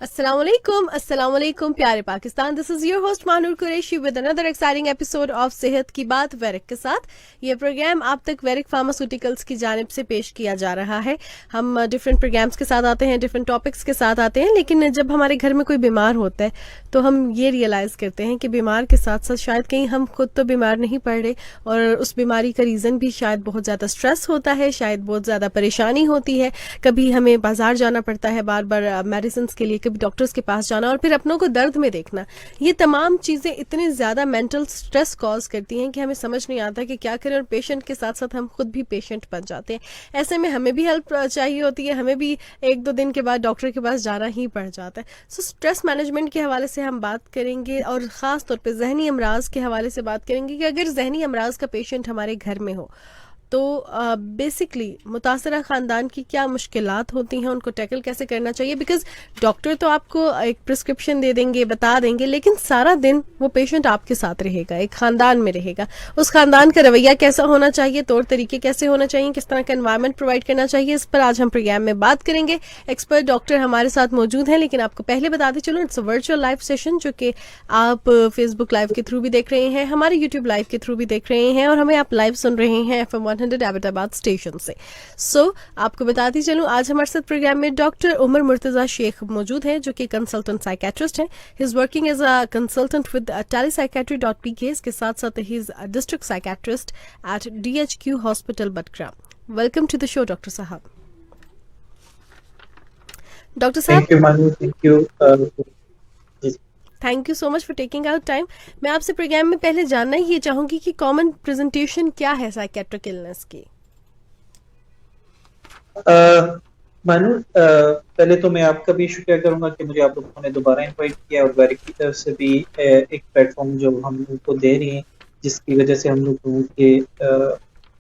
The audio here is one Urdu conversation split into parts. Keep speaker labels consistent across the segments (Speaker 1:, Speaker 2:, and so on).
Speaker 1: السلام علیکم پیارے Pakistan. This is your host Mahnoor Qureshi with another exciting episode of صحت کی بات ویرک کے ساتھ. یہ پروگرام آپ تک ویرک فارماسیوٹیکلس کی جانب سے پیش کیا جا رہا ہے. ہم ڈفرینٹ پروگرامس کے ساتھ آتے ہیں, ڈفرینٹ ٹاپکس کے ساتھ آتے ہیں, لیکن جب ہمارے گھر میں کوئی بیمار ہوتا ہے تو ہم یہ ریئلائز کرتے ہیں کہ بیمار کے ساتھ ساتھ شاید کہیں ہم خود تو بیمار نہیں پڑ رہے, اور اس بیماری کا ریزن بھی شاید بہت زیادہ اسٹریس ہوتا ہے, شاید بہت زیادہ پریشانی ہوتی ہے. کبھی ہمیں بازار جانا پڑتا ہے بار بار میڈیسنس کے لیے, کبھی ڈاکٹرس کے پاس جانا, اور پھر اپنوں کو درد میں دیکھنا. یہ تمام چیزیں اتنی زیادہ مینٹل سٹریس کاز کرتی ہیں کہ ہمیں سمجھ نہیں آتا کہ کیا کریں, اور پیشنٹ کے ساتھ ساتھ ہم خود بھی پیشنٹ بن جاتے ہیں. ایسے میں ہمیں بھی ہیلپ چاہیے ہوتی ہے, ہمیں بھی ایک دو دن کے بعد ڈاکٹر کے پاس جانا ہی پڑ جاتا ہے. سو اسٹریس مینجمنٹ کے حوالے سے ہم بات کریں گے, اور خاص طور پہ ذہنی امراض کے حوالے سے بات کریں گے کہ اگر ذہنی امراض کا پیشنٹ ہمارے گھر میں ہو تو بیسکلی متاثرہ خاندان کی کیا مشکلات ہوتی ہیں, ان کو ٹیکل کیسے کرنا چاہیے. بیکاز ڈاکٹر تو آپ کو ایک پرسکرپشن دے دیں گے, بتا دیں گے, لیکن سارا دن وہ پیشنٹ آپ کے ساتھ رہے گا, ایک خاندان میں رہے گا. اس خاندان کا رویہ کیسا ہونا چاہیے, طور طریقے کیسے ہونا چاہیے, کس طرح کا انوائرمنٹ پرووائڈ کرنا چاہیے, اس پر آج ہم پروگرام میں بات کریں گے. ایکسپرٹ ڈاکٹر ہمارے ساتھ موجود ہیں, لیکن آپ کو پہلے بتاتے چلو it's a virtual live session جو کہ آپ فیس بک لائیو کے تھرو بھی دیکھ رہے ہیں, ہمارے یوٹیوب لائیو کے تھرو بھی دیکھ رہے ہیں, اور ہمیں آپ لائیو سن رہے ہیں FM 100 ایبٹ آباد اسٹیشن سے. سو آپ کو بتاتی چلوں آج ہمارے ساتھ پروگرام میں ڈاکٹر عمر مرتضیٰ شیخ موجود ہیں, جو کہ کنسلٹنٹ سائیکیٹرسٹ ہیں. He is working as a consultant with telepsychiatry.pk. اس کے ساتھ ساتھ he is district psychiatrist at DHQ hospital Battagram. Welcome to the show doctor صاحب. ڈاکٹر صاحب
Speaker 2: thank you Mano, thank you.
Speaker 1: Thank you so much for taking out time. میں آپ سے پروگرام میں پہلے جاننا ہی یہ چاہوں گی کہ کامن پریزنٹیشن کیا ہے سائیکیٹرک النس کی.
Speaker 2: مانو, پہلے تو میں آپ کا بھی شکریہ کروں گا کہ مجھے آپ لوگوں نے دوبارہ انوائٹ کیا, اور ویرک کی طرف سے بھی ایک پلیٹ فارم جو ہم لوگوں کو دے رہی ہیں, جس کی وجہ سے ہم لوگوں کے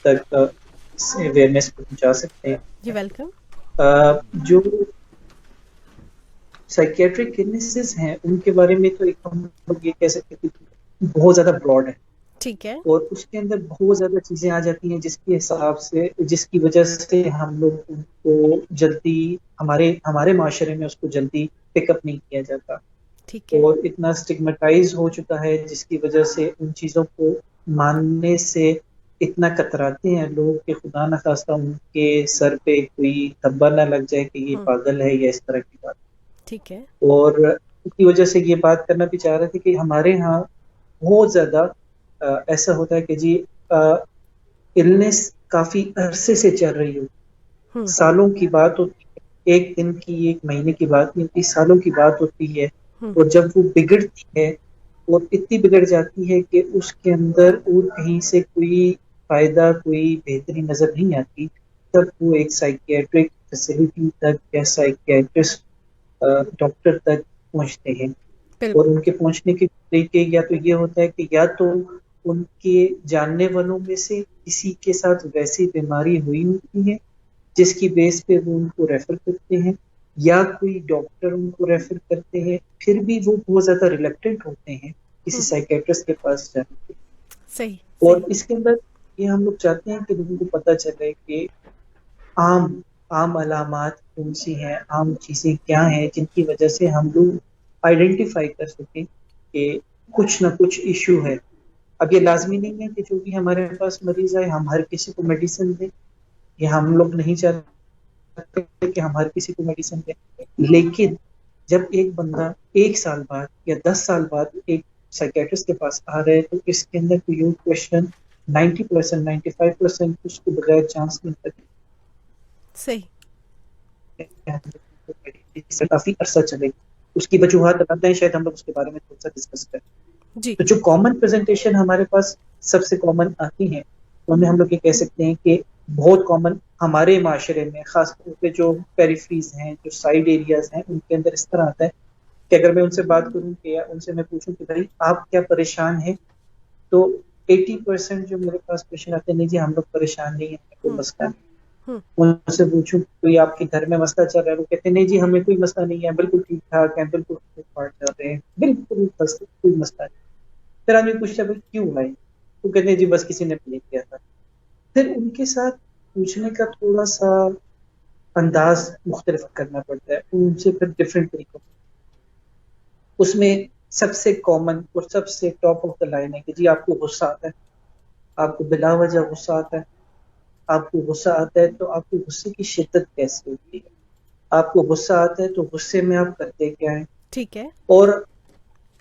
Speaker 2: تک اویئرنیس پہنچا سکتے ہیں.
Speaker 1: جی ویلکم.
Speaker 2: جو سائیکیٹرک النیسز ہیں ان کے بارے میں تو ایک ہم لوگ یہ کہہ سکتے ہیں کہ بہت زیادہ براڈ ہے,
Speaker 1: ٹھیک ہے,
Speaker 2: اور اس کے اندر بہت زیادہ چیزیں آ جاتی ہیں جس کے حساب سے, جس کی وجہ سے ہم لوگ ان کو جلدی ہمارے معاشرے میں اس کو جلدی پک اپ نہیں کیا جاتا,
Speaker 1: ٹھیک ہے,
Speaker 2: اور اتنا اسٹگمیٹائز ہو چکا ہے جس کی وجہ سے ان چیزوں کو ماننے سے اتنا کتراتے ہیں لوگ کہ خدا نہ خواستہ ان کے سر پہ کوئی دھبا نہ لگ جائے کہ یہ پاگل ہے یا اس طرح کی بات.
Speaker 1: ٹھیک ہے,
Speaker 2: اور اس کی وجہ سے یہ بات کرنا بھی چاہ رہے تھے کہ ہمارے ہاں بہت زیادہ ایسا ہوتا ہے کہ جی النس کافی عرصے سے چل رہی ہو, سالوں کی بات ہوتی ہے, ایک دن کی ایک مہینے کی بات نہیں ہوتی, سالوں کی بات ہوتی ہے. اور جب وہ بگڑتی ہے اور اتنی بگڑ جاتی ہے کہ اس کے اندر اور کہیں سے کوئی فائدہ, کوئی بہتری نظر نہیں آتی, تب وہ ایک سائیکیٹرک فیسلٹی تک یا سائیکیٹرسٹ ڈاکٹر تک پہنچتے ہیں. اور ان کے پہنچنے کے طریقے یا تو یہ ہوتا ہے کہ یا تو ان کے جاننے والوں میں سے کسی کے ساتھ ویسی بیماری ہوئی ہوتی ہے جس کی بیس پہ وہ ان کو ریفر کرتے ہیں, یا کوئی ڈاکٹر ان کو ریفر کرتے ہیں, پھر بھی وہ بہت زیادہ ریلیکٹنٹ ہوتے ہیں کسی سائیکیٹرسٹ کے پاس جانے کے.
Speaker 1: صحیح.
Speaker 2: اور اس کے اندر یہ ہم لوگ چاہتے ہیں کہ لوگوں کو پتہ چلے کہ عام علامات کون سی ہیں, عام چیزیں کیا ہیں جن کی وجہ سے ہم لوگ آئیڈینٹیفائی کر سکیں کہ کچھ نہ کچھ ایشو ہے. اب یہ لازمی نہیں ہے کہ جو بھی ہمارے پاس مریض ہے ہم ہر کسی کو میڈیسن دیں, یہ ہم لوگ نہیں چاہتے کہ ہم ہر کسی کو میڈیسن دیں, لیکن جب ایک بندہ 1 سال بعد یا 10 سال بعد ایک سائیکیٹرسٹ کے پاس آ رہے ہیں تو اس کے اندر کوئی یہ کویشچن 90% 95% اس کو بغیر چانس نہیں کرتے.
Speaker 1: صحیح.
Speaker 2: کافی عرصہ چلے گا, اس کی وجوہات بتاتے ہیں, شاید ہم لوگ اس کے بارے میں تھوڑا سا ڈسکس کریں.
Speaker 1: جی.
Speaker 2: تو جو کامن پریزنٹیشن ہمارے پاس سب سے کامن آتی ہیں ان میں ہم لوگ یہ کہہ سکتے ہیں کہ بہت کامن ہمارے معاشرے میں خاص طور پہ جو پیریفریز ہیں, جو سائڈ ایریاز ہیں, ان کے اندر اس طرح آتا ہے کہ اگر میں ان سے بات کروں کہ یا ان سے میں پوچھوں کہ بھائی آپ کیا پریشان ہیں, تو 80% جو میرے پاس پیشنٹ آتے ہیں نہیں جی ہم لوگ پریشان نہیں ہیں, کوئی مسئلہ نہیں. ان سے پوچھوں کوئی آپ کے گھر میں مسئلہ چل رہا ہے, وہ کہتے ہیں نہیں جی ہمیں کوئی مسئلہ نہیں ہے, بالکل ٹھیک ٹھاک ہے, بالکل پاٹ جا رہے ہیں, بالکل کوئی مسئلہ نہیں. پھر آدمی پوچھتا ہے کیوں بھائی, وہ کہتے ہیں جی بس کسی نے پلے کیا تھا. پھر ان کے ساتھ پوچھنے کا تھوڑا سا انداز مختلف کرنا پڑتا ہے, ان سے پھر ڈفرینٹ طریقوں اس میں سب سے کامن اور سب سے ٹاپ آف دا لائن ہے کہ جی آپ کو غصہ آتا ہے، آپ کو بلا وجہ غصہ آتا ہے، آپ کو غصہ آتا ہے تو آپ کو غصے کی شدت کیسے ہوتی ہے، آپ کو غصہ آتا ہے تو غصے میں آپ کرتے کیا ہیں.
Speaker 1: ٹھیک ہے.
Speaker 2: اور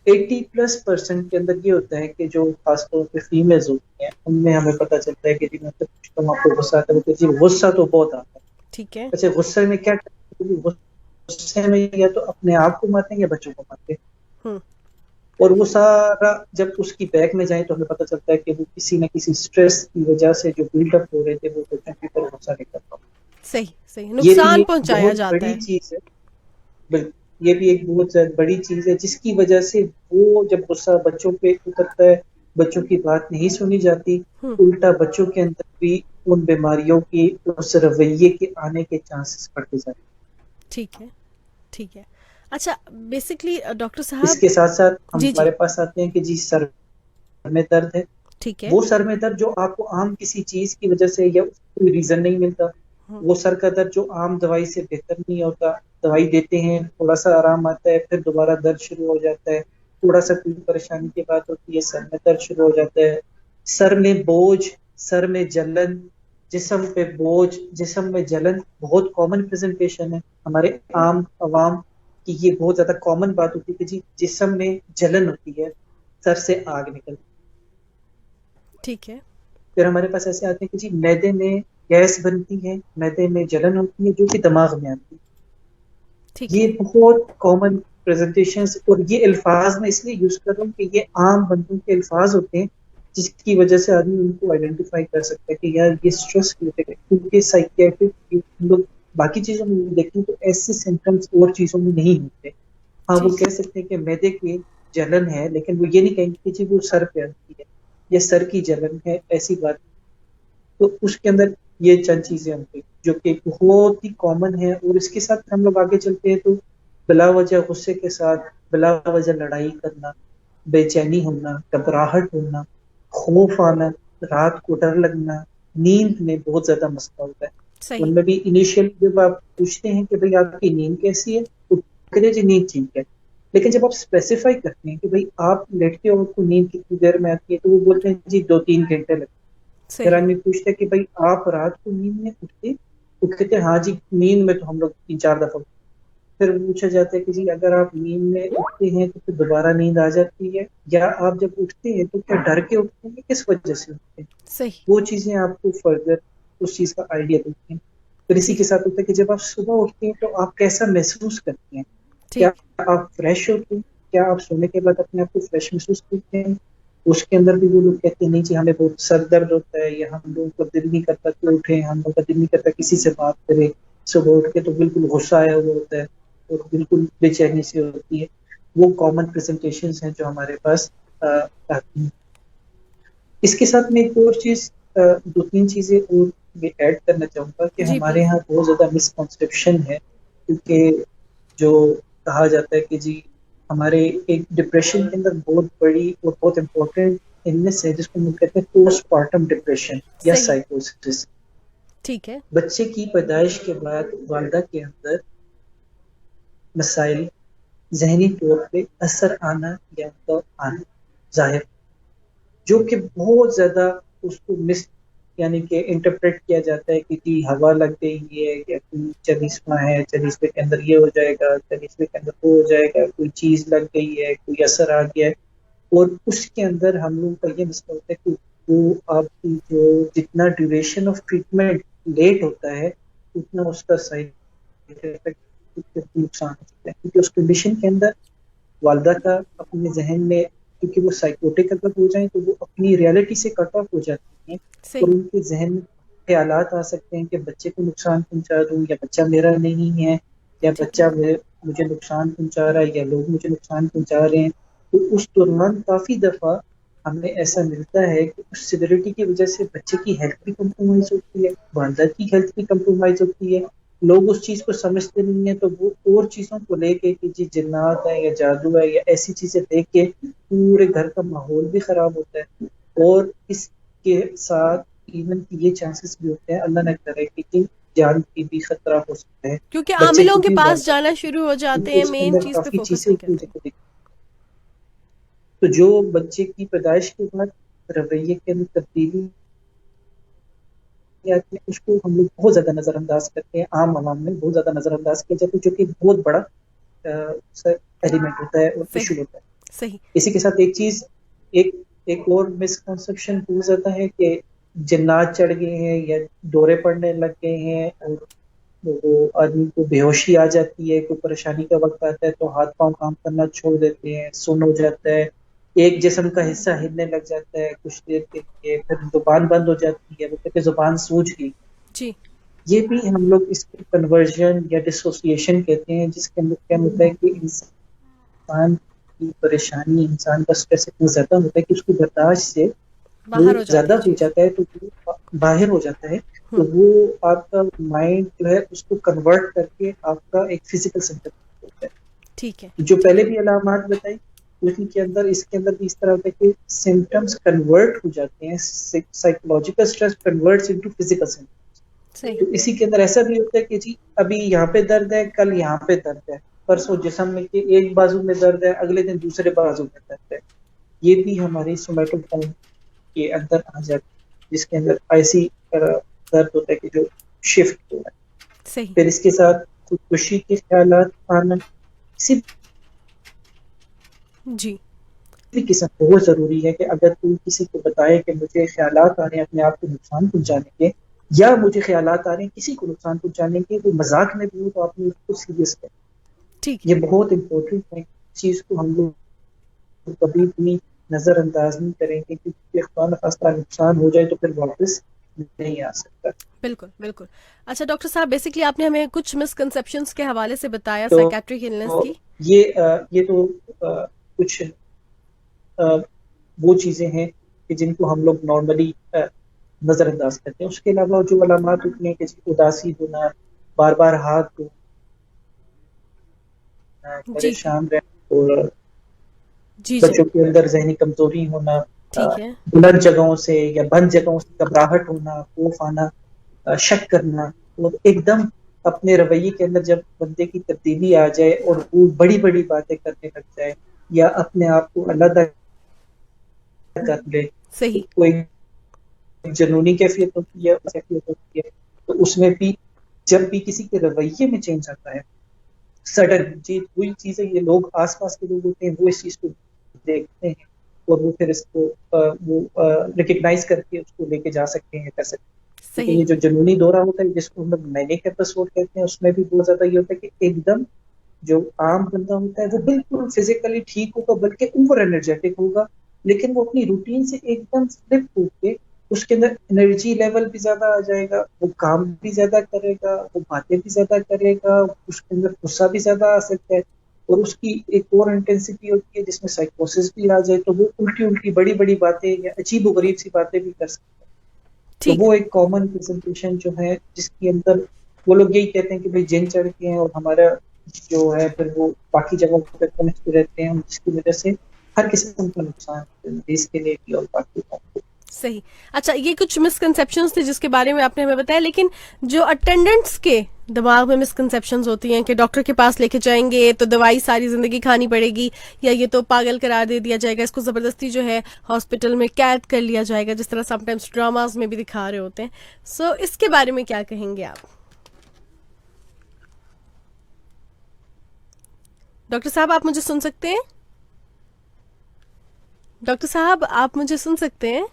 Speaker 2: 80+% کے اندر یہ ہوتا ہے کہ جو خاص طور پہ فیمیلز ہوتی ہیں ان میں ہمیں پتہ چلتا ہے کہ جی مطلب تم آپ کو غصہ آتا ہے کہ جی غصہ تو بہت آتا ہے.
Speaker 1: ٹھیک ہے.
Speaker 2: اچھا غصے میں کیا کرتے ہیں؟ غصے میں یا تو اپنے آپ کو مارتے ہیں یا بچوں کو مارتے ہیں. اور وہ سارا جب اس کی بیک میں جائیں تو ہمیں پتہ چلتا ہے کہ وہ کسی نہ کسی سٹریس کی وجہ سے جو بلڈ اپ ہو رہے تھے وہ بچوں کی طرف غصہ نہیں کر پاتے.
Speaker 1: صحیح صحیح،
Speaker 2: یہ بھی
Speaker 1: نقصان
Speaker 2: ایک
Speaker 1: پہنچایا
Speaker 2: بہت
Speaker 1: جاتا
Speaker 2: بڑی
Speaker 1: ہے.
Speaker 2: چیز ہے. بالکل یہ بھی ایک بہت بڑی چیز ہے جس کی وجہ سے وہ جب غصہ بچوں پہ اترتا ہے بچوں کی بات نہیں سنی جاتی، الٹا بچوں کے اندر بھی ان بیماریوں کی اس رویے کے آنے کے چانسز بڑھتے جاتے ہیں.
Speaker 1: ٹھیک ہے ٹھیک ہے. اچھا بیسکلی ڈاکٹر
Speaker 2: اس
Speaker 1: صاحب.
Speaker 2: کے ساتھ ساتھ
Speaker 1: جی جی
Speaker 2: ہمارے پاس آتے ہیں کہ جی سر میں درد ہے.
Speaker 1: ٹھیک ہے.
Speaker 2: وہ سر میں درد جو آپ کو عام کسی چیز کی وجہ سے یا کوئی ریزن نہیں ملتا، وہ سر کا درد جو عام دوائی سے بہتر نہیں ہوتا، دوائی دیتے ہیں تھوڑا سا آرام آتا ہے پھر دوبارہ درد شروع ہو جاتا ہے، تھوڑا سا کوئی پریشانی کی بات ہوتی ہے سر میں درد شروع ہو جاتا ہے، سر میں بوجھ، سر میں جلن، جسم پہ بوجھ، جسم میں جلن بہت کامن پریزنٹیشن ہے ہمارے عام عوام کی. یہ بہت زیادہ کامن بات ہوتی ہے کہ جی جسم میں جلن ہوتی ہے، سر سے آگ نکلتی.
Speaker 1: ٹھیک ہے.
Speaker 2: پھر ہمارے پاس ایسے آتے ہیں کہ جی معدے میں گیس بنتی ہے، معدے میں جلن ہوتی ہے جو کہ دماغ میں آتی ہے.
Speaker 1: ٹھیک ہے.
Speaker 2: یہ بہت کامن پریزنٹیشنز اور یہ الفاظ میں اس لیے یوز کر رہا ہوں کہ یہ عام بندوں کے الفاظ ہوتے ہیں جس کی وجہ سے آدمی ان کو آئیڈینٹیفائی کر سکتا ہے کہ یار یہ اسٹریس ریلیٹڈ ہے. کیونکہ سائیکیٹرک لوگ باقی چیزوں میں دیکھیں تو ایسے سمٹمز اور چیزوں میں نہیں ہوتے. ہاں وہ کہہ سکتے ہیں کہ معدے کی جلن ہے لیکن وہ یہ نہیں کہیں گے کہ جی وہ سر پہ آتی ہے یا سر کی جلن ہے، ایسی بات. تو اس کے اندر یہ چند چیزیں ہوتی جو کہ بہت ہی کامن ہے. اور اس کے ساتھ ہم لوگ آگے چلتے ہیں تو بلا وجہ غصے کے ساتھ بلا وجہ لڑائی کرنا، بے چینی ہونا، گھبراہٹ ہونا، خوف آنا، رات کو ڈر لگنا، نیند میں بہت زیادہ مسئلہ ہوتا ہے.
Speaker 1: صحیح.
Speaker 2: ان میں بھی انیشیل جب آپ پوچھتے ہیں کہ بھئی آپ کی نیند کیسی ہے تو کہتے ہیں جی نیند ٹھیک ہے. لیکن جب آپ اسپیسیفائی کرتے ہیں کہ بھئی آپ لیٹتے ہو آپ کو نیند کتنی دیر میں آتی ہے تو وہ بولتے ہیں جی 2-3 گھنٹے لگتے ہیں. پھر
Speaker 1: صحیح.
Speaker 2: آدمی پوچھتا ہے کہ بھئی آپ رات کو نیند میں اٹھتے تو کہتے ہیں ہاں جی نیند میں تو ہم لوگ 3-4 دفعہ. پھر پوچھا جاتا ہے کہ جی اگر آپ نیند میں اٹھتے ہیں تو پھر دوبارہ نیند آ جاتی ہے یا آپ جب اٹھتے ہیں تو کیا ڈر کے اٹھتے ہیں کس وجہ سے اٹھتے ہیں؟
Speaker 1: صحیح.
Speaker 2: وہ چیزیں آپ کو فردر اس چیز کا آئیڈیا دیتی ہیں. پھر اسی
Speaker 1: جی
Speaker 2: کے ساتھ ہوتا ہے کہ جب آپ صبح اٹھتے ہیں تو آپ کیسا محسوس کرتے ہیں؟ کیا
Speaker 1: ٹھیک.
Speaker 2: آپ فریش ہوتے ہیں؟ کیا آپ سونے کے بعد اپنے آپ کو فریش محسوس کرتے ہیں؟ اس کے اندر بھی وہ لوگ کہتے ہیں نہیں جی ہمیں بہت سر درد ہوتا ہے یا ہم لوگوں کو دل نہیں کرتا کہ اٹھیں، ہم لوگوں کا دل نہیں کرتا کسی سے بات کریں، صبح اٹھ کے تو بالکل غصہ آیا ہوا ہوتا ہے اور بالکل بے چینی سے ہوتی ہے. وہ کامن پریزنٹیشنز ہیں جو ہمارے پاس آتی ہیں. اس کے ساتھ میں ایک اور چیز 2-3 چیزیں اور میں ایڈ کرنا چاہوں گا کہ
Speaker 1: جی
Speaker 2: ہمارے
Speaker 1: پلیز.
Speaker 2: یہاں بہت زیادہ مسکنسیپشن ہے. کیونکہ جو کہا جاتا ہے کہ جی ہمارے ایک ڈپریشن کے اندر بہت بڑی اور بہت امپورٹنٹ النس ہے جس کو ہم کہتے ہیں پوسٹ پارٹم ڈپریشن یا
Speaker 1: صحیح.
Speaker 2: سائیکوسس.
Speaker 1: ٹھیک ہے.
Speaker 2: بچے کی پیدائش کے بعد والدہ کے اندر مسائل، ذہنی طور پہ اثر آنا یا تو آنا ظاہر جو کہ بہت زیادہ اس کو یعنی کہ انٹرپریٹ کیا جاتا ہے کہ جی ہوا لگ گئی ہے یا کوئی چلیسما ہے، چلیسمے کے اندر یہ ہو جائے گا، چلیسمے کے اندر وہ ہو جائے گا، کوئی چیز لگ گئی ہے، کوئی اثر آ گیا ہے. اور اس کے اندر ہم لوگوں کا یہ مسئلہ ہوتا ہے کہ وہ آپ کی جو جتنا ڈیوریشن آف ٹریٹمنٹ لیٹ ہوتا ہے اتنا اس کا سائڈ افیکٹ نقصان ہو سکتا ہے. کیونکہ اس کنڈیشن کے اندر والدہ کا اپنے ذہن میں کیونکہ وہ سائیکوٹک اگر ہو جائیں تو وہ اپنی ریئلٹی سے کٹ آف ہو جاتی ہیں اور
Speaker 1: صحیح.
Speaker 2: ان کے ذہن میں خیالات آ سکتے ہیں کہ بچے کو نقصان پہنچا دوں یا بچہ میرا نہیں ہے یا
Speaker 1: ٹھیک
Speaker 2: بچہ
Speaker 1: ہے.
Speaker 2: مجھے نقصان پہنچا رہا ہے یا لوگ مجھے نقصان پہنچا رہے ہیں. تو اس دوران کافی دفعہ ہمیں ایسا ملتا ہے کہ اس سیوریٹی کی وجہ سے بچے کی ہیلتھ بھی کمپرومائز ہوتی ہے، والدہ کی ہیلتھ بھی کمپرومائز ہوتی ہے. لوگ اس چیز کو سمجھتے نہیں ہیں تو وہ اور چیزوں کو لے کے کہ جی جنات ہے یا جادو ہے یا ایسی چیزیں دیکھ کے پورے گھر کا ماحول بھی خراب ہوتا ہے. اور اس کے ساتھ ایون یہ چانسز بھی ہوتے ہیں اللہ نہ کرے کہ جان کی بھی خطرہ ہو سکتا ہے.
Speaker 1: کیونکہ
Speaker 2: بچے
Speaker 1: عاملوں
Speaker 2: کی
Speaker 1: کے
Speaker 2: بھی
Speaker 1: پاس
Speaker 2: والدہ
Speaker 1: جانا شروع ہو جاتے
Speaker 2: کیونکہ
Speaker 1: ہیں،
Speaker 2: اس کے
Speaker 1: مین
Speaker 2: اندر
Speaker 1: چیز پہ
Speaker 2: کافی
Speaker 1: فوکس
Speaker 2: چیزیں
Speaker 1: نہیں
Speaker 2: ہوتی
Speaker 1: کرتے.
Speaker 2: ہیں. تو جو بچے کی پیدائش کے بعد رویے کے اندر تبدیلی آتی ہے اس کو ہم لوگ بہت زیادہ نظر انداز کرتے ہیں، عام عوام میں بہت زیادہ نظر انداز کیا جاتا ہے، جو کہ بہت بڑا ایلیمنٹ ہوتا ہے اور ایشو ہوتا ہے.
Speaker 1: صحیح.
Speaker 2: اسی کے ساتھ ایک چیز ایک اور مسکنسیپشن ہو جاتا ہے کہ جنات چڑھ گئے ہیں یا دورے پڑنے لگ گئے ہیں اور وہ آدمی کو بے ہوشی آ جاتی ہے، کوئی پریشانی کا وقت آتا ہے تو ہاتھ پاؤں کام کرنا چھوڑ دیتے ہیں، سن ہو جاتا ہے، ایک جسم کا حصہ ہلنے لگ جاتا ہے کچھ دیر کے لیے، پھر زبان بند ہو جاتی ہے، وہ کہتے ہیں زبان سوج گئی.
Speaker 1: جی.
Speaker 2: یہ بھی ہم لوگ اس کو کنورژن یا ڈسوسیشن کہتے ہیں، جس کے اندر کیا ہوتا ہے کہ انسان کی پریشانی، انسان کا اسٹریس اتنا زیادہ ہوتا ہے کہ اس کی برداشت سے وہ زیادہ ہو جاتا ہے تو وہ باہر ہو جاتا ہے، تو وہ آپ کا مائنڈ جو ہے اس کو کنورٹ کر کے آپ کا ایک فزیکل سمپٹم ہوتا ہے.
Speaker 1: ٹھیک ہے.
Speaker 2: جو پہلے بھی علامات بتائی اسی کے اندر اس کے اندر بھی اس طرح ہوتا ہے کہ سمپٹمس کنورٹ ہو جاتے ہیں، psychological stress converts into physical symptoms. تو اسی کے اندر ایسا بھی ہوتا ہے کہ جی ابھی یہاں پہ درد ہے، کل یہاں پہ درد ہے، پرسوں جسم میں کہ ایک بازو میں درد ہے، اگلے دن دوسرے بازو میں درد ہے. یہ بھی ہماری سومیٹوفارم کے اندر آ جاتی ہے، جس کے اندر ایسی درد ہوتا ہے کہ جو شفٹ ہو رہا ہے. پھر اس کے ساتھ خوشی کے خیالات آنا کسی بھی قسم بہت ضروری ہے کہ اگر کوئی کسی کو بتائے کہ مجھے خیالات آ رہے ہیں اپنے آپ کو نقصان پہنچانے کے، یا مجھے خیالات آ رہے ہیں کسی کو نقصان پہنچانے کے، وہ مذاق میں بھی ہو تو آپ نے اس کو سیریس کریں. یہ بہت امپورٹنٹ ہے، چیز کو ہم لوگ کبھی بھی نظر انداز نہیں کریں گے، کیونکہ خدا نخواستہ نقصان ہو جائے تو پھر واپس نہیں آ سکتا.
Speaker 1: بالکل بالکل. اچھا ڈاکٹر صاحب، بیسکلی آپ نے ہمیں کچھ مسکنسیپشنس کے حوالے سے بتایا سائیکیٹرک النس کی.
Speaker 2: یہ تو کچھ وہ چیزیں ہیں کہ جن کو ہم لوگ نارملی نظر انداز کرتے ہیں. اس کے علاوہ جو علامات ہوتی ہیں کہ اداسی ہونا، بار بار ہاتھ دھونا، پریشان رہنا، اور بچوں کے اندر ذہنی کمزوری ہونا، بلند جگہوں سے یا بند جگہوں سے گھبراہٹ ہونا، خوف آنا، شک کرنا، اور ایک دم اپنے رویے کے اندر جب بندے کی تبدیلی آ جائے اور وہ بڑی بڑی باتیں کرنے لگ جائے یا اپنے آپ کو علیحدہ کر لے. کوئی جنونی کیفیت ہوتی ہے تو اس میں بھی جب بھی کسی کے رویے میں چینج آتا ہے سڈن وہی چیزیں، یہ لوگ آس پاس کے لوگ ہوتے ہیں وہ اس چیز کو دیکھتے ہیں اور وہ پھر اس کو وہ ریکگنائز کر کے اس کو لے کے جا سکتے ہیں، کر سکتے ہیں. یہ جو جنونی دورہ ہوتا ہے جس کو ہم لوگ مینک ایپیسوڈ کہتے ہیں، اس میں بھی بہت زیادہ یہ ہوتا ہے کہ ایک دم جو عام بندہ ہوتا ہے وہ بالکل فزیکلی ٹھیک ہوگا بلکہ اوور انرجیٹک ہوگا، لیکن وہ اپنی روٹین سے ایک دم سلپ ہو کے اس کے اندر انرجی لیول بھی زیادہ آ جائے گا، وہ کام بھی زیادہ کرے گا، وہ باتیں بھی زیادہ کرے گا، اس کے اندر غصہ بھی زیادہ آ سکتا ہے، اور اس کی ایک اور انٹینسٹی ہوتی ہے جس میں سائیکوسس بھی آ جائے تو وہ الٹی بڑی بڑی باتیں یا عجیب و غریب سی باتیں بھی کر سکتے ہیں. تو وہ ایک کامن پریزنٹیشن جو ہے جس کے اندر وہ لوگ یہی کہتے ہیں کہ بھائی جن چڑھ کے ہیں اور ہمارا جو ہے پھر وہ باقی جگہوں پہ کنیکٹ رہتے ہیں، جس کی وجہ سے ہر قسم کا نقصان مریض کے لیے بھی اور باقی کو.
Speaker 1: صحیح. اچھا، یہ کچھ مسکنسیپشنز تھے جس کے بارے میں آپ نے ہمیں بتایا، لیکن جو اٹینڈنٹس کے دماغ میں مسکنسیپشنز ہوتی ہیں کہ ڈاکٹر کے پاس لے کے جائیں گے تو دوائی ساری زندگی کھانی پڑے گی، یا یہ تو پاگل قرار دے دیا جائے گا، اس کو زبردستی جو ہے ہاسپٹل میں قید کر لیا جائے گا، جس طرح سم ٹائمز ڈراماز میں بھی دکھا رہے ہوتے ہیں. سو اس کے بارے میں کیا کہیں گے آپ؟ ڈاکٹر صاحب آپ مجھے سن سکتے ہیں؟ ڈاکٹر صاحب آپ مجھے سن سکتے ہیں؟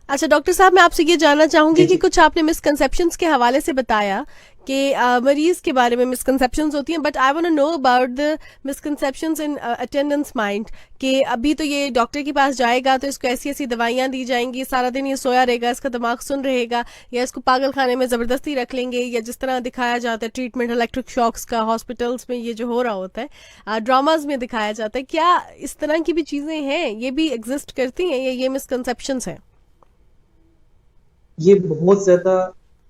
Speaker 1: اچھا ڈاکٹر صاحب، میں آپ سے یہ جاننا چاہوں گی کہ کچھ آپ نے مسکنسیپشنز کے حوالے سے بتایا کہ مریض کے بارے میں مسکنسیپشنز ہوتی ہیں، but I want to know about the misconceptions in attendance mind, کہ ابھی تو یہ ڈاکٹر کے پاس جائے گا تو اس کو ایسی ایسی دوائیاں دی جائیں گی، سارا دن یہ سویا رہے گا، اس کا دماغ سن رہے گا، یا اس کو پاگل خانے میں زبردستی رکھ لیں گے، یا جس طرح دکھایا جاتا ہے ٹریٹمنٹ الیکٹرک شاکس کا ہاسپٹلس میں یہ جو ہو رہا ہوتا ہے، ڈراماز میں دکھایا جاتا ہے. کیا اس طرح کی بھی چیزیں ہیں، یہ بھی ایگزسٹ کرتی ہیں، یا یہ مسکنسیپشنز ہیں؟
Speaker 2: یہ بہت زیادہ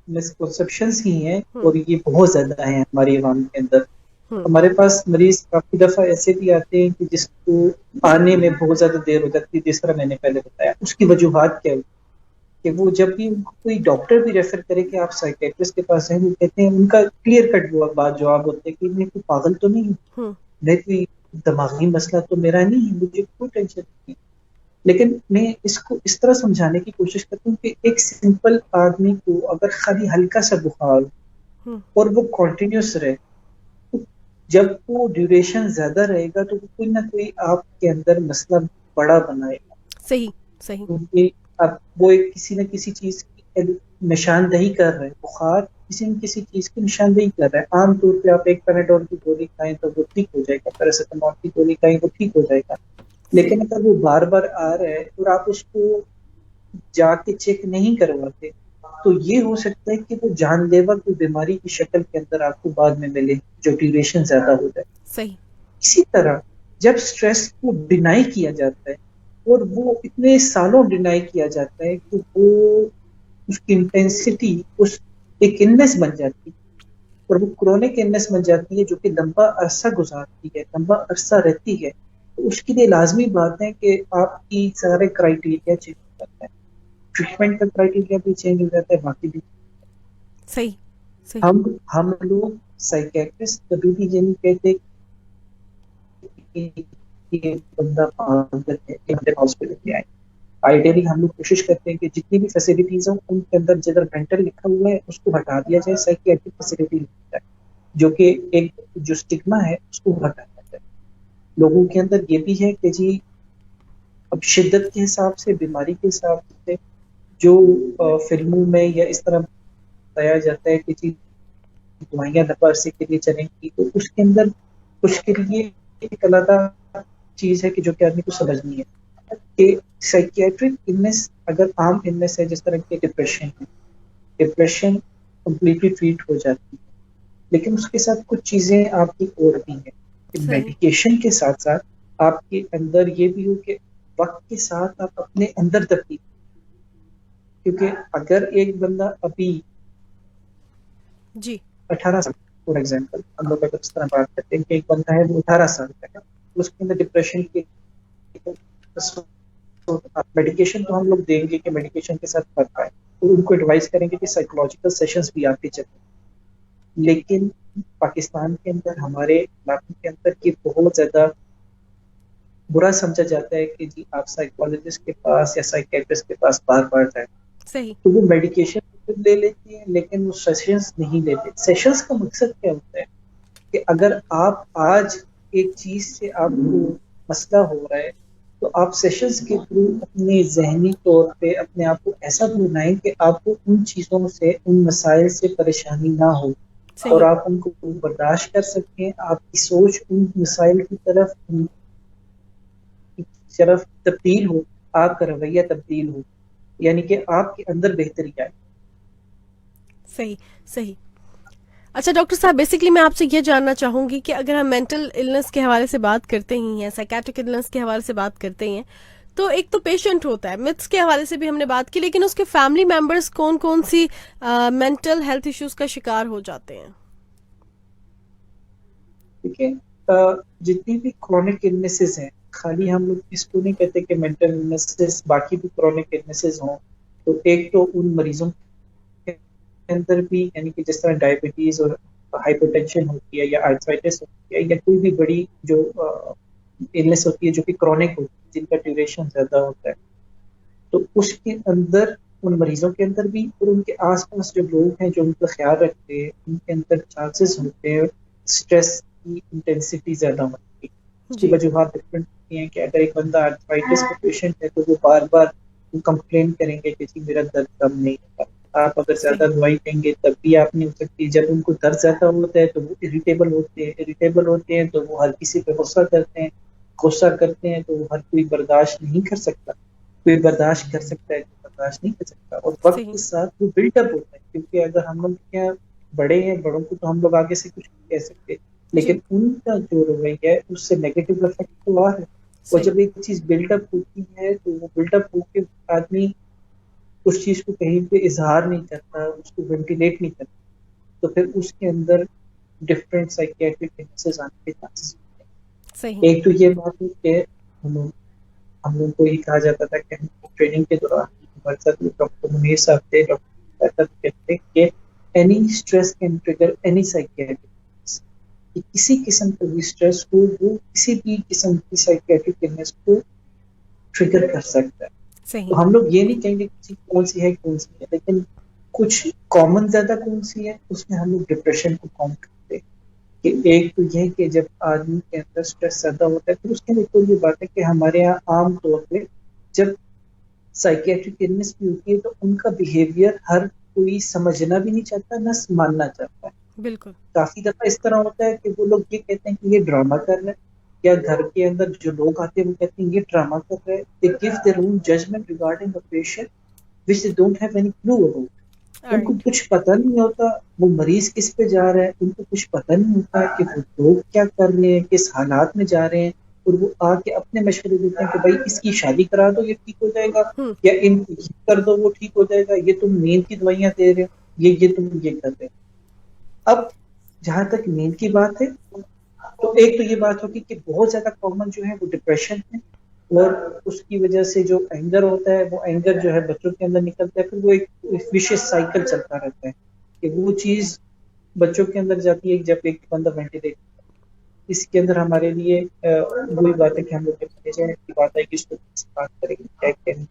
Speaker 2: مسکنسیپشنز ہی ہیں اور یہ بہت زیادہ ہیں ہماری عوام کے اندر. ہمارے پاس مریض کافی دفعہ ایسے بھی آتے ہیں کہ جس کو آنے میں بہت زیادہ دیر ہو جاتی ہے، جس طرح میں نے پہلے بتایا. اس کی وجوہات کیا ہوئی کہ وہ جب بھی کوئی ڈاکٹر بھی ریفر کرے کہ آپ سائیکیٹرسٹ کے پاس ہیں، وہ کہتے ہیں، ان کا کلیئر کٹ بات جواب ہوتا ہے کہ میں کوئی پاگل تو نہیں ہوں، میں کوئی دماغی مسئلہ تو میرا نہیں ہے, مجھے کوئی ٹینشن نہیں. لیکن میں اس کو اس طرح سمجھانے کی کوشش کرتا ہوں کہ ایک سمپل آدمی کو اگر خالی ہلکا سا بخار اور وہ کنٹینیوس رہے, تو جب وہ ڈیوریشن زیادہ رہے گا تو کوئی نہ کوئی آپ کے اندر مسئلہ بڑا بنائے گا.
Speaker 1: صحیح صحیح.
Speaker 2: کیونکہ اب وہ ایک کسی نہ کسی چیز کی نشاندہی کر رہے ہیں, بخار کسی نہ کسی چیز کی نشاندہی کر رہے ہیں. عام طور پہ آپ ایک پیراڈول کی گولی کھائیں تو وہ ٹھیک ہو جائے گا, پیراسیٹامول کی گولی کھائیں وہ ٹھیک ہو جائے گا. لیکن اگر وہ بار بار آ رہا ہے اور آپ اس کو جا کے چیک نہیں کرواتے تو یہ ہو سکتا ہے کہ وہ جان لیوا کوئی بیماری کی شکل کے اندر آپ کو بعد میں ملے جو ڈیوریشن زیادہ ہو جائے.
Speaker 1: صحیح.
Speaker 2: اسی طرح جب سٹریس کو ڈینائی کیا جاتا ہے اور وہ اتنے سالوں ڈینائی کیا جاتا ہے کہ وہ اس کی انٹینسٹی اس ایک النس بن جاتی ہے اور وہ کرونک النس بن جاتی ہے جو کہ لمبا عرصہ گزارتی ہے, لمبا عرصہ رہتی ہے. تو اس کے لیے لازمی بات ہے کہ آپ کی سارے کرائٹیریا چینج ہو جاتا ہے, ٹریٹمنٹ کا کرائٹیریا بھی چینج ہو جاتا ہے, باقی بھی.
Speaker 1: صحیح صحیح.
Speaker 2: ہم لوگ سائیکیٹرسٹ کبھی بھی یہ نہیں کہتے کہ بندہ پاگل ہے کہ ہاسپٹل میں آئے. آئیڈیلی ہم لوگ کوشش کرتے ہیں کہ جتنی بھی فیسلٹیز ہوں ان کے اندر جدھر مینٹل لکھا ہوا ہے اس کو ہٹا دیا جائے, سائیکیٹرک فیسلٹی لکھا جائے, جو کہ ایک جو اسٹگما ہے اس کو ہٹا دیا جائے. لوگوں کے اندر یہ بھی ہے کہ جی اب شدت کے حساب سے, بیماری کے حساب سے جو فلموں میں یا اس طرح بتایا جاتا ہے کہ جی دوائیاں لمبا عرصے کے لیے چلیں گی, تو اس کے اندر کچھ کے لیے ایک علیحدہ چیز ہے کہ جو کہ آدمی کو سمجھنی ہے کہ سائیکیٹرک النس اگر عام النس ہے جس طرح کی ڈپریشن ہے, ڈپریشن کمپلیٹلی ٹریٹ ہو جاتی ہے. لیکن اس کے ساتھ کچھ چیزیں آپ کی اور بھی ہیں کہ میڈیکیشن کے ساتھ ساتھ آپ کے اندر یہ بھی ہو کہ وقت کے ساتھ آپ اپنے اندر تبدیل, کیونکہ اگر ایک بندہ ابھی
Speaker 1: جی
Speaker 2: 18 سال فور ایگزامپل ہم لوگ اگر اس طرح بات کرتے ہیں کہ ایک بندہ ہے وہ 18 سال کا ہے, اس کے اندر ڈپریشن کی میڈیکیشن تو ہم لوگ دیں گے کہ میڈیکیشن کے ساتھ فرق آئے, اور ان کو ایڈوائز کریں گے کہ سائیکولوجیکل سیشنز بھی آپ کے چلیں. لیکن پاکستان کے اندر ہمارے علاقوں کے اندر یہ بہت زیادہ برا سمجھا جاتا ہے کہ جی آپ سائیکولوجسٹ کے پاس یا سائیکیٹرسٹ کے پاس بار بار جائیں.
Speaker 1: صحیح.
Speaker 2: تو وہ میڈیکیشن لے لیتے ہیں لیکن وہ سیشنز نہیں لیتے. سیشنز کا مقصد کیا ہوتا ہے کہ اگر آپ آج ایک چیز سے آپ کو مسئلہ ہو رہا ہے تو آپ سیشنز کے تھرو اپنے ذہنی طور پہ اپنے آپ کو ایسا بنائیں کہ آپ کو ان چیزوں سے, ان مسائل سے پریشانی نہ ہو اور آپ ان کو برداشت کر سکیں. آپ کی سوچ ان مسائل کی طرف تبدیل ہو, آپ کا رویہ تبدیل ہو, یعنی کہ آپ کے اندر بہتری آئے.
Speaker 1: صحیح صحیح. اچھا ڈاکٹر صاحب, بیسکلی میں آپ سے یہ جاننا چاہوں گی کہ اگر ہم مینٹل النس کے حوالے سے بات کرتے ہی ہیں, سائیکیٹرک النس کے حوالے سے بات کرتے ہیں, تو ایک تو پیشنٹ ہوتا ہے, متس کے حوالے سے بھی ہم نے بات کی, لیکن اس کے فیملی ممبرس کون کون سی مینٹل ہیلتھ ایشوز کا شکار ہو جاتے ہیں؟
Speaker 2: دیکھیں جتنی بھی کرونک النسز ہیں, خالی ہم لوگ اس کو نہیں کہتے کہ مینٹل النسز, باقی بھی کرونک النسز ہوں, تو ایک تو ان مریضوں کے اندر بھی یعنی کہ جس طرح ڈائبٹیز اور ہائپر ٹینشن ہوتی ہے یا آرتھرائٹس ہوتی ہے یا کوئی بھی بڑی جو النس ہوتی ہے جو کہ کرونک ہوتی ہے جن کا ڈیوریشن زیادہ ہوتا ہے, تو اس کے اندر ان مریضوں کے اندر بھی اور ان کے آس پاس جو لوگ ہیں جو ان کا خیال رکھتے ہیں ان کے اندر چانسز ہوتے ہیں اسٹریس کی انٹینسٹی زیادہ ہوتی ہے. اس کی وجوہات ڈفرینٹ ہوتی ہیں کہ اگر ایک بندہ آرتھرائٹس کا پیشنٹ ہے تو وہ بار بار کمپلین کریں گے کہ جی میرا درد کم نہیں ہوتا. آپ اگر زیادہ دوائی دیں گے تب بھی آپ نہیں ہو سکتی. جب ان کو درد زیادہ ہوتا ہے تو وہ اریٹیبل ہوتے ہیں تو وہ ہر کسی پہ غصہ کرتے ہیں تو وہ ہر کوئی برداشت نہیں کر سکتا. کوئی برداشت کر سکتا ہے کوئی برداشت نہیں کر سکتا, اور وقت کے ساتھ وہ بلٹ اپ ہوتا ہے. کیونکہ اگر ہم لوگ کیا بڑے ہیں, بڑوں کو تو ہم لوگ آگے سے کچھ نہیں کہہ سکتے, لیکن ان کا جو رویہ ہے اس سے نیگیٹو افیکٹ تو آ رہا ہے. اور جب ایک چیز بلڈ اپ ہوتی ہے تو وہ بلڈ اپ ہو کے آدمی اس چیز کو کہیں پہ اظہار نہیں کرتا, اس کو وینٹیلیٹ نہیں کرتا, تو پھر اس کے اندر ڈفرینٹ سائیکیٹرک النسز آنے کے چانسز ہوتے ہیں. ایک تو یہ بات ہے کہ ہم لوگ کو یہ کہا جاتا تھا کہ ٹریننگ کے دوران ہمارے ساتھ ڈاکٹر منیر صاحب تھے, ڈاکٹر کہتے کہ any stress can trigger any psychiatric. کہ کسی قسم کا بھی اسٹریس ہو وہ کسی بھی قسم کی سائیکیٹرک النس کو ٹریگر کر سکتا ہے.
Speaker 1: صحیح.
Speaker 2: تو ہم لوگ یہ نہیں کہیں گے کہ کون سی ہے لیکن کچھ کامن زیادہ کون سی ہے اس میں ہم لوگ ڈپریشن کو کاؤنٹ کرتے ہیں. کہ ایک تو یہ کہ جب آدمی کے اندر اسٹریس زیادہ ہوتا ہے پھر اس کے اندر کوئی یہ بات ہے کہ ہمارے یہاں عام طور پہ جب سائیکیٹرک النس بھی ہوتی ہے تو ان کا بیہیویئر ہر کوئی سمجھنا بھی نہیں چاہتا نہ ماننا چاہتا ہے.
Speaker 1: بالکل.
Speaker 2: کافی دفعہ اس طرح ہوتا ہے کہ وہ لوگ یہ کہتے ہیں کہ یہ ڈرامہ کر رہے ہیں, یا گھر کے اندر جو لوگ آتے ہیں وہ کہتے ہیں یہ ڈرامہ کر رہے ہیں. they give their own judgment regarding a patient which they don't have any clue about. ان کو کچھ پتہ نہیں ہوتا وہ مریض کس پہ جا رہا ہے, ان کو کچھ پتہ نہیں ہوتا کہ وہ لوگ کیا کر رہے ہیں, کس حالات میں جا رہے ہیں, اور وہ آ کے اپنے مشورے دیتے ہیں کہ بھائی اس کی شادی کرا دو یہ ٹھیک ہو جائے گا, یا ان کو یہ کر دو وہ ٹھیک ہو جائے گا, یہ تم نیند کی دوائیاں دے رہے ہو یہ تم یہ کر رہے. اب جہاں تک نیند کی بات ہے تو ایک تو یہ بات ہوگی کہ بہت زیادہ کامن جو ہے وہ ڈپریشن ہے, اور اس کی وجہ سے جو اینگر ہوتا ہے وہ اینگر جو ہے بچوں کے اندر نکلتا ہے, پھر وہ ایک وشیس سائیکل چلتا رہتا ہے کہ وہ چیز بچوں کے اندر جاتی ہے جب ایک بندہ وینٹیلیٹر. اس کے اندر ہمارے لیے وہی بات ہے کہ ہم لوگ کی بات ہے کہ اس کو بات کریں گے کیا کریں.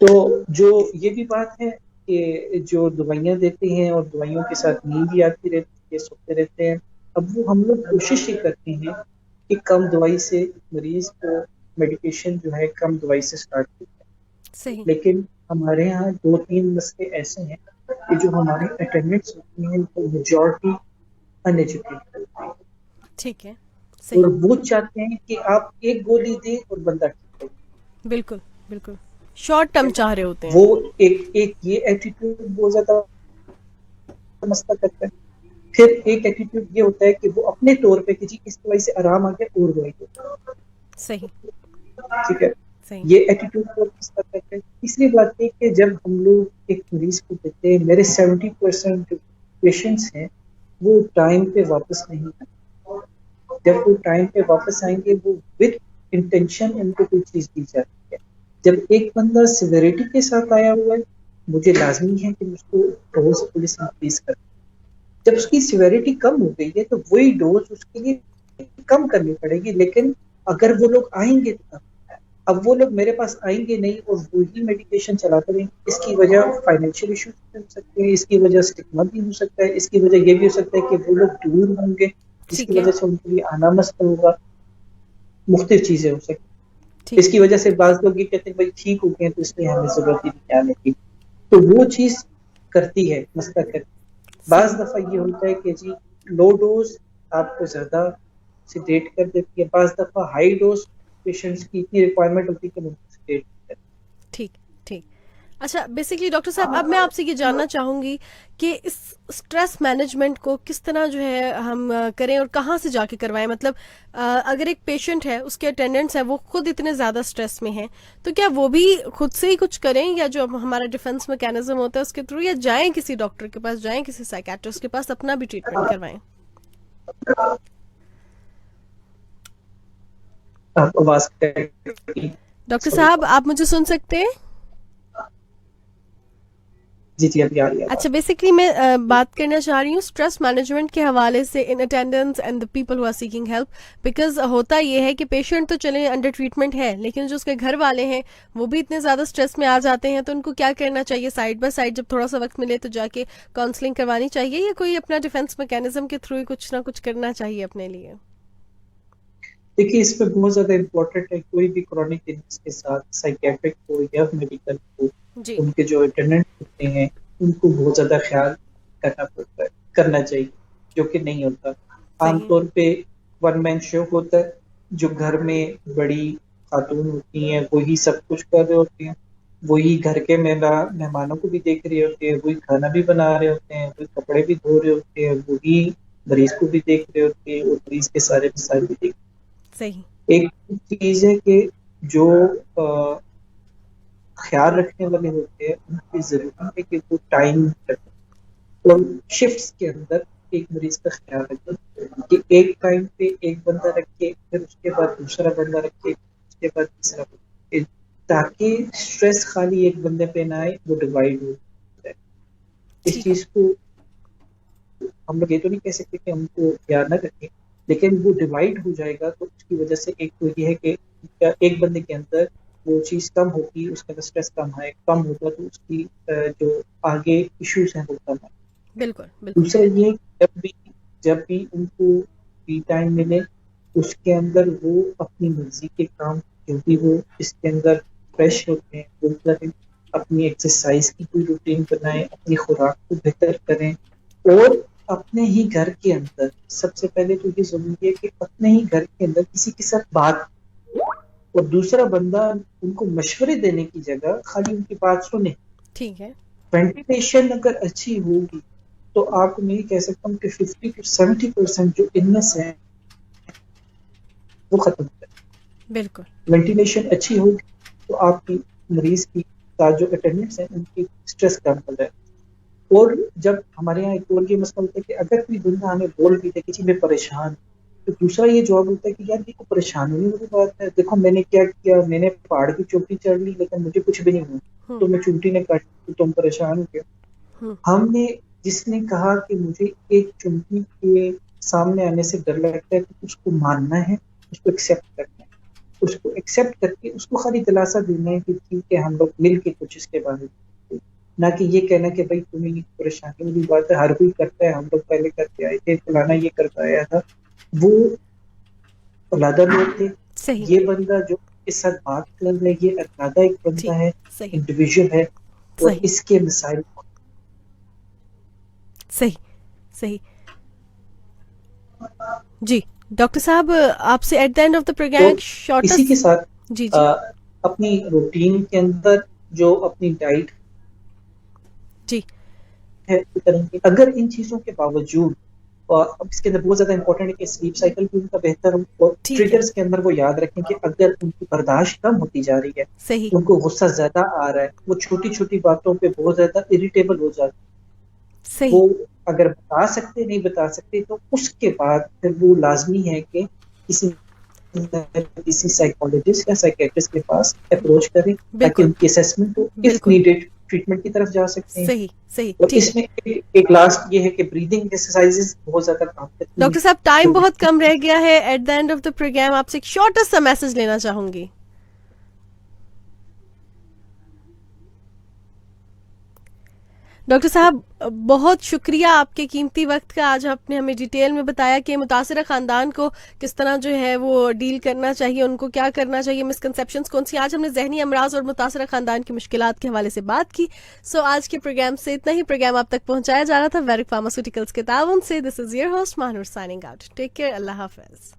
Speaker 2: تو جو یہ بھی بات ہے کہ جو دوائیاں دیتے ہیں اور دوائیوں کے ساتھ نیند بھی آتی رہتی ہے, سوتے رہتے ہیں. اب وہ ہم لوگ کوشش یہ کرتے ہیں کہ کم دوائی سے مریض کو میڈیکیشن جو ہے کم دوائی سے سٹارٹ کرتے ہیں. لیکن ہمارے یہاں 2-3 مسئلے ایسے ہیں کہ جو ہماری اٹینڈنٹس ہوتی ہیں وہ میجورٹی ان ایجوکیٹڈ ہوتی ہیں.
Speaker 1: ٹھیک ہے.
Speaker 2: اور وہ چاہتے ہیں کہ آپ ایک گولی دیں اور بندہ ٹھیک ہو.
Speaker 1: بالکل بالکل شارٹ ٹرم چاہ رہے ہوتے ہیں
Speaker 2: وہ ایک یہ ایٹیٹیوڈ بہت زیادہ مسئلہ کرتا ہے. پھر ایک ایٹیٹیوڈ یہ ہوتا ہے کہ وہ اپنے طور پہ کہ جی اس دوائی سے آرام آ گیا اور دوائی دو. صحیح ٹھیک ہے. یہ ایٹیٹیوڈ کو مسئلہ کرتا ہے. تیسری بات یہ کہ جب ہم لوگ ایک مریض کو دیتے ہیں میرے 70% پیشنٹس ہیں وہ ٹائم پہ واپس نہیں آتے. جب وہ ٹائم پہ واپس آئیں گے وہ ود انٹینشن ان کو کوئی چیز دی جاتی ہے. جب ایک بندہ سیویریٹی کے ساتھ آیا ہوا ہے مجھے لازمی ہے کہ اس کو ڈوز پولیس انکریز کر. جب اس کی سیویریٹی کم ہو گئی ہے تو وہی ڈوز اس کے لیے کم کرنی پڑے گی. لیکن اگر وہ لوگ آئیں گے تو اب وہ لوگ میرے پاس آئیں گے نہیں اور وہی میڈیکیشن چلاتے رہیں. اس کی وجہ فائنینشیل ایشوز ہو سکتے ہیں, اس کی وجہ اسٹگما بھی ہو سکتا ہے, اس کی وجہ یہ بھی ہو سکتا ہے کہ وہ لوگ دور ہوں گے جس کی وجہ سے ان کے لیے آنا مشکل ہوگا. مختلف چیزیں ہو سکتی. اس کی وجہ سے بعض لوگ یہ کہتے ہیں بھائی ٹھیک ہو گئے ہیں تو اس لیے ہمیں ضرورت ہی نہیں آنے کی. تو وہ چیز کرتی ہے مسئلہ کرتی. بعض دفعہ یہ ہوتا ہے کہ جی لو ڈوز آپ کو زیادہ سیڈیٹ کر دیتی ہے, بعض دفعہ ہائی ڈوز پیشنٹس کی اتنی ریکوائرمنٹ ہوتی ہے کہ وہ سیڈیٹ کرتی ہے. ٹھیک
Speaker 1: ٹھیک. اچھا بیسکلی ڈاکٹر صاحب اب میں آپ سے یہ جاننا چاہوں گی کہ اس اسٹریس مینجمنٹ کو کس طرح جو ہے ہم کریں اور کہاں سے جا کے کروائیں. مطلب اگر ایک پیشنٹ ہے اس کے اٹینڈنٹس ہے وہ خود اتنے زیادہ اسٹریس میں ہیں تو کیا وہ بھی خود سے ہی کچھ کریں یا جو ہمارا ڈیفینس میکینزم ہوتا ہے اس کے تھرو, یا جائیں کسی ڈاکٹر کے پاس, جائیں کسی سائیکیٹرسٹ کے پاس اپنا بھی ٹریٹمنٹ کروائیں؟ ڈاکٹر صاحب آپ مجھے سن سکتے ہیں؟
Speaker 2: جی ابھی آ رہی ہے.
Speaker 1: اچھا بیسکلی میں بات کرنا چاہ رہی ہوں اسٹریس مینجمنٹ کے حوالے سے in attendance and the people who are seeking help. Because ہوتا یہ ہے کہ پیشنٹ تو چلیں انڈر ٹریٹمنٹ ہے لیکن جو اس کے گھر والے ہیں وہ بھی اتنے زیادہ اسٹریس میں آ جاتے ہیں, تو ان کو کیا کرنا چاہیے؟ سائڈ بائی سائڈ جب تھوڑا سا وقت ملے تو جا کے کاؤنسلنگ کروانی چاہیے یا کوئی اپنا ڈیفینس میکینزم کے تھرو کچھ نہ کچھ کرنا چاہیے اپنے لیے؟
Speaker 2: دیکھیے اس پہ بہت زیادہ امپورٹنٹ ہے کوئی بھی کرونک النس کے ساتھ سائیکیٹرک ہو یا میڈیکل ہو ان کے جو اٹینڈنٹ ہوتے ہیں ان کو بہت زیادہ خیال کرنا پڑتا ہے, کرنا چاہیے, جو کہ نہیں ہوتا. عام طور پہ ون مین شو ہوتا ہے, جو گھر میں بڑی خاتون ہوتی ہیں وہی سب کچھ کر رہے ہوتے ہیں, وہی گھر کے مہمانوں کو بھی دیکھ رہے ہوتے ہیں, وہی کھانا بھی بنا رہے ہوتے ہیں, وہی کپڑے بھی دھو رہے ہوتے ہیں, وہی مریض کو بھی دیکھ رہے ہوتے ہیں اور مریض کے سارے مسائل بھی دیکھ. ایک چیز ہے کہ جو خیال رکھنے والے ہوتے ہیں ان کی ضروری ہے کہ وہ ٹائم رکھیں اور شفٹس کے اندر ایک مریض کا خیال رکھیں کہ ایک ٹائم پہ ایک بندہ رکھے, پھر اس کے بعد دوسرا بندہ رکھے, اس کے بعد تیسرا بندہ, تاکہ اسٹریس خالی ایک بندے پہ نہ آئے, وہ ڈیوائڈ ہو جائے. اس چیز کو ہم لوگ یہ تو نہیں کہہ سکتے کہ ہم کو پیار نہ رکھیں، لیکن وہ ڈیوائڈ ہو جائے گا تو اس کی وجہ سے ایک تو یہ ہے کہ ایک بندے کے اندر وہ چیز کم ہوگی، اس کے اندر اسٹریس کم ہوگا تو اس کی جو آگے ایشوز ہیں وہ کم آئیں.
Speaker 1: بالکل بالکل.
Speaker 2: دوسرا یہ جب بھی ان کو فری ٹائم ملے اس کے اندر وہ اپنی مرضی کے کام جو بھی وہ اس کے اندر فریش ہوتے ہیں وہ کریں، اپنی ایکسرسائز کی کوئی روٹین بنائیں، اپنی خوراک کو بہتر کریں، اور اپنے ہی گھر کے اندر سب سے پہلے تو یہ ضروری ہے کہ اپنے ہی گھر کے اندر کسی کے ساتھ بات، اور دوسرا بندہ ان کو مشورے دینے کی جگہ خالی ان کی بات سنے.
Speaker 1: ٹھیک ہے.
Speaker 2: وینٹیلیشن اگر اچھی ہوگی تو آپ کو میں یہ کہہ سکتا ہوں کہ 50 to 70% جو النس ہے وہ ختم ہو جائے.
Speaker 1: بالکل.
Speaker 2: وینٹیلیشن اچھی ہوگی تو آپ کی مریض کی ساتھ جو اٹینڈنٹس ہیں ان کی اسٹریس کم ہو جائے. اور جب ہمارے یہاں ایک اور یہ مسئلہ ہوتا ہے کہ اگر کوئی بندہ ہمیں بول بھی دے کہ میں پریشان، تو دوسرا یہ جواب ہوتا ہے کہ یار یہ کو پریشان ہونے والی بات ہے، دیکھو میں نے کیا کیا، میں نے پہاڑ کی چوٹی چڑھ لی لیکن مجھے کچھ بھی نہیں ہوا، تو میں چونٹی نے کاٹ تو تم پریشان ہو گیا. ہم نے جس نے کہا کہ مجھے ایک چونٹی کے سامنے آنے سے ڈر لگتا ہے تو اس کو ماننا ہے، اس کو ایکسیپٹ کرنا ہے، اس کو ایکسیپٹ کر کے اس کو خالی دلاسا دینا ہے کہ ٹھیک ہے ہم لوگ مل کے کچھ اس کے بارے میں، نہ کہ یہ کہنا کہ بھائی تمہیں پریشانی والی بات ہے، ہر کوئی کرتا ہے، ہم لوگ پہلے کرتے آئے تھے، فلانا یہ کرتا آیا تھا. وہ علیحدہ لوگ تھے.
Speaker 1: صحیح.
Speaker 2: یہ بندہ جو اس ساتھ بات کر رہا ہے یہ علیحدہ ایک بندہ ہے،
Speaker 1: صحیح
Speaker 2: انڈیویژل ہے، اور
Speaker 1: صحیح
Speaker 2: اس کے مسائل.
Speaker 1: صحیح صحیح. جی ڈاکٹر صاحب آپ سے at the end of the program
Speaker 2: اسی کے ساتھ
Speaker 1: جی جی
Speaker 2: اپنی روٹین کے اندر جو اپنی ڈائٹ
Speaker 1: جی
Speaker 2: ہے اگر ان چیزوں کے باوجود، اور اب اس کے اندر بہت زیادہ امپورٹنٹ ہے کہ سلیپ سائیکل بھی ان کا بہتر ہو، اور ٹریگرز کے اندر وہ یاد رکھیں کہ اگر ان کی برداشت کم ہوتی جا رہی ہے،
Speaker 1: صحیح
Speaker 2: ان کو غصہ زیادہ آ رہا ہے، وہ چھوٹی چھوٹی باتوں پہ بہت زیادہ اریٹیبل ہو جاتے ہیں،
Speaker 1: صحیح
Speaker 2: وہ اگر بتا سکتے نہیں بتا سکتے تو اس کے بعد پھر وہ لازمی ہے کہ کسی سائیکالوجسٹ یا سائیکیٹرسٹ کے پاس اپروچ کریں تاکہ ان کی assessment who, if needed treatment کی طرف جا سکتے ہیں.
Speaker 1: صحیح صحیح.
Speaker 2: اور اس میں ایک لاسٹ یہ ہے کہ بریدنگ ایکسرسائزز بہت زیادہ کام کرتی ہیں.
Speaker 1: ڈاکٹر صاحب ٹائم بہت کم رہ گیا ہے، at the end of the program آپ سے ایک شارٹسٹ سا میسج لینا چاہوں گی. ڈاکٹر صاحب بہت شکریہ آپ کے قیمتی وقت کا. آج آپ نے ہمیں ڈیٹیل میں بتایا کہ متاثرہ خاندان کو کس طرح جو ہے وہ ڈیل کرنا چاہیے، ان کو کیا کرنا چاہیے، مسکنسیپشنز کون سی. آج ہم نے ذہنی امراض اور متاثرہ خاندان کی مشکلات کے حوالے سے بات کی. آج کے پروگرام سے اتنا ہی. پروگرام آپ تک پہنچایا جا رہا تھا ویرک فارماسیوٹیکلز کے تعاون سے. This is your host Mahnoor signing out. Take care. اللہ حافظ.